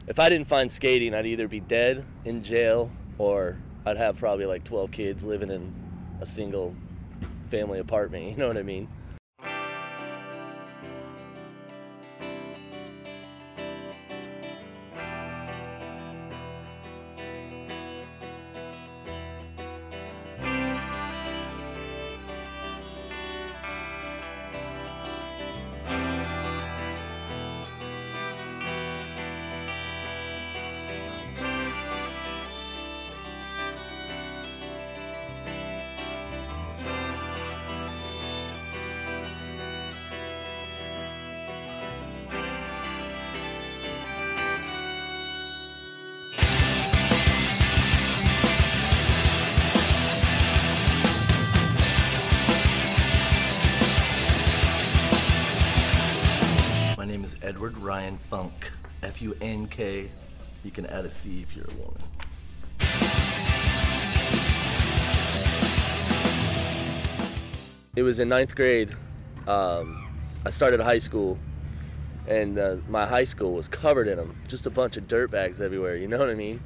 if I didn't find skating, I'd either be dead, in jail, or I'd have probably like 12 kids living in a single family apartment, you know what I mean? My name is Edward Ryan Funk, F-U-N-K. You can add a C if you're a woman. It was in 9th grade. I started high school, and my high school was covered in them, just a bunch of dirt bags everywhere, you know what I mean?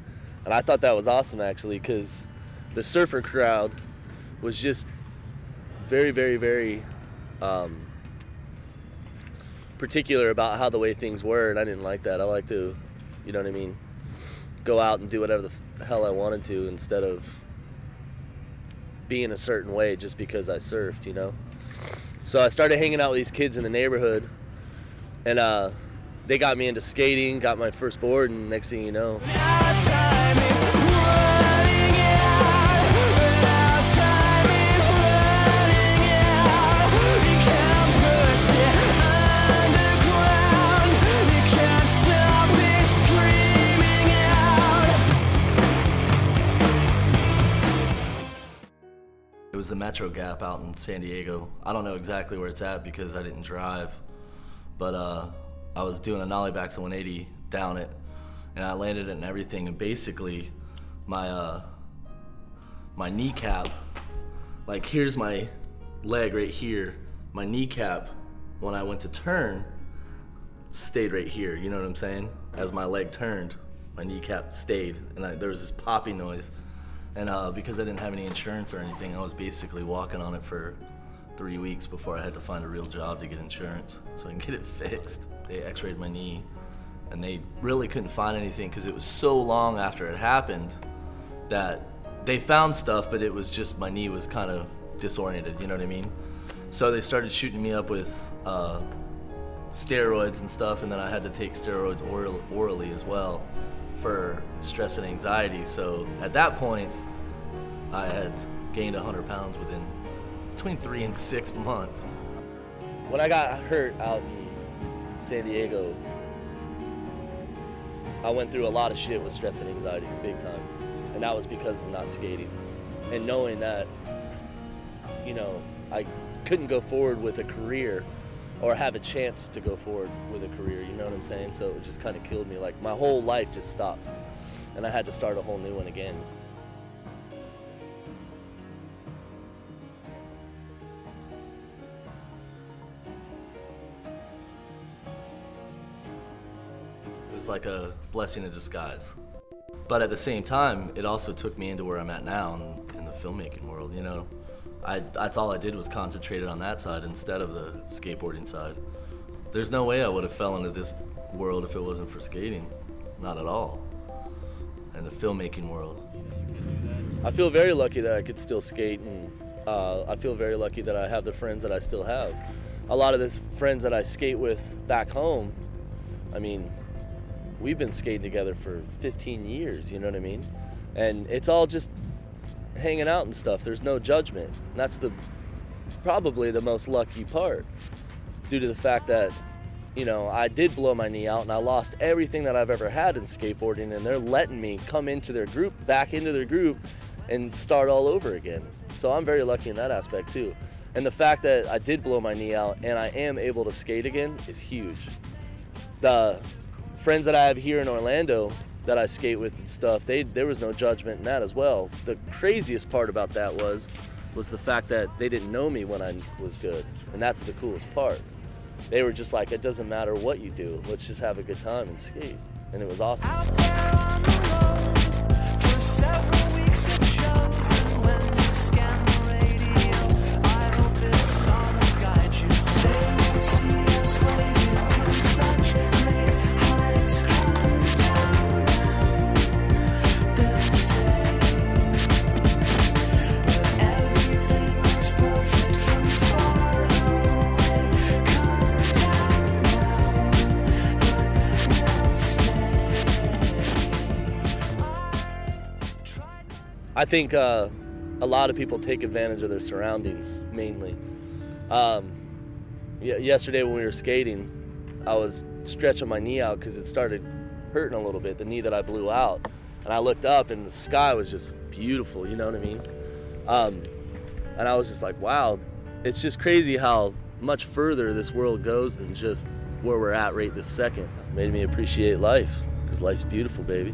And I thought that was awesome, actually, because the surfer crowd was just very, very, very particular about how the way things were, and I didn't like that. I like to, you know what I mean, go out and do whatever the hell I wanted to instead of being a certain way just because I surfed, you know? So I started hanging out with these kids in the neighborhood, and they got me into skating, got my first board, and next thing you know, It was the Metro Gap out in San Diego. I don't know exactly where it's at because I didn't drive, but I was doing a nollie back to 180 down it, and I landed it and everything, and basically my my kneecap, like here's my leg right here, my kneecap when I went to turn stayed right here, you know what I'm saying? As my leg turned, my kneecap stayed, and there was this popping noise. And because I didn't have any insurance or anything, I was basically walking on it for 3 weeks before I had to find a real job to get insurance so I can get it fixed. They x-rayed my knee, and they really couldn't find anything because it was so long after it happened that they found stuff, but it was just my knee was kind of disoriented, you know what I mean? So they started shooting me up with steroids and stuff, and then I had to take steroids orally as well for stress and anxiety. So at that point, I had gained 100 pounds within between 3 and 6 months. when I got hurt out in San Diego, I went through a lot of shit with stress and anxiety, big time. And that was because of not skating. And knowing that, you know, I couldn't go forward with a career or have a chance to go forward with a career, you know what I'm saying? So it just kind of killed me. Like, my whole life just stopped, and I had to start a whole new one again. It was like a blessing in disguise. But at the same time, it also took me into where I'm at now in the filmmaking world, you know? That's all I did was concentrated on that side instead of the skateboarding side. There's no way I would have fell into this world if it wasn't for skating. Not at all. And the filmmaking world. I feel very lucky that I could still skate, and I feel very lucky that I have the friends that I still have. A lot of the friends that I skate with back home, I mean, we've been skating together for 15 years, you know what I mean? And it's all just hanging out and stuff. There's no judgment. And that's probably the most lucky part, due to the fact that, you know, I did blow my knee out and I lost everything that I've ever had in skateboarding, and they're letting me come into their group, back into their group, and start all over again. So I'm very lucky in that aspect too. And the fact that I did blow my knee out and I am able to skate again is huge. The friends that I have here in Orlando that I skate with and stuff, there was no judgment in that as well. The craziest part about that was the fact that they didn't know me when I was good, and that's the coolest part. They were just like, it doesn't matter what you do, let's just have a good time and skate. and it was awesome. Out there on the road for several weeks it shows, and when you scan the radio, I hope this song will guide you. They won't see us waiting from such great heights. Come down now, they'll say, but everything was perfect from far away. Come down now, but they'll stay. I think a lot of people take advantage of their surroundings, mainly. Yesterday when we were skating, I was stretching my knee out because it started hurting a little bit, the knee that I blew out. And I looked up and the sky was just beautiful, you know what I mean? And I was just like, wow, it's just crazy how much further this world goes than just where we're at right this second. It made me appreciate life, because life's beautiful, baby.